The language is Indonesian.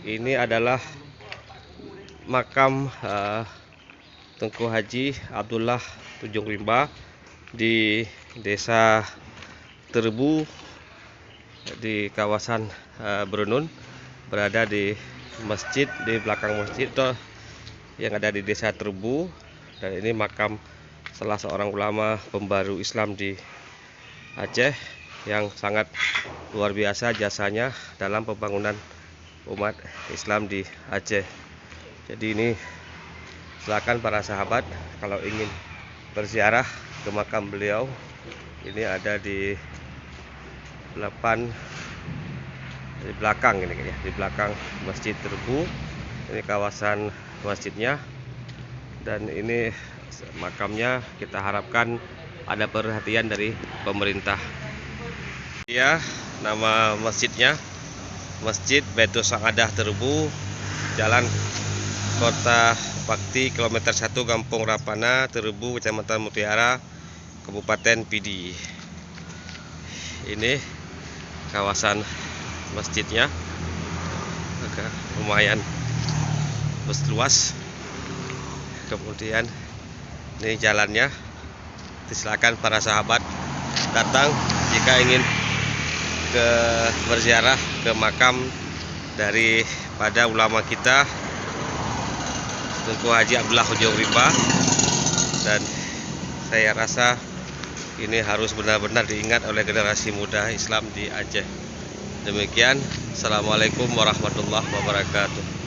Ini adalah makam Tengku Haji Abdullah Tujung Rimba di Desa Terbu di kawasan Brunun, berada di masjid, di belakang masjid yang ada di Desa Terbu. Dan ini makam salah seorang ulama pembaru Islam di Aceh yang sangat luar biasa jasanya dalam pembangunan umat Islam di Aceh. Jadi ini silakan para sahabat kalau ingin berziarah ke makam beliau, ini ada di belakang ini ya, di belakang Masjid Terbu. Ini kawasan masjidnya, dan ini makamnya. Kita harapkan ada perhatian dari pemerintah. Ya, nama masjidnya Masjid Baitul Saadah Terbu, Jalan Kota Bakti, kilometer 1, Kampung Rapana, Terbu, Kecamatan Mutiara, Kabupaten Pidi. Ini kawasan masjidnya, agak lumayan luas. Kemudian ini jalannya. Silakan para sahabat datang jika ingin berziarah ke makam daripada ulama kita Tengku Haji Abdullah Tujung Rimba. Dan saya rasa ini harus benar-benar diingat oleh generasi muda Islam di Aceh. Demikian, Assalamualaikum warahmatullahi wabarakatuh.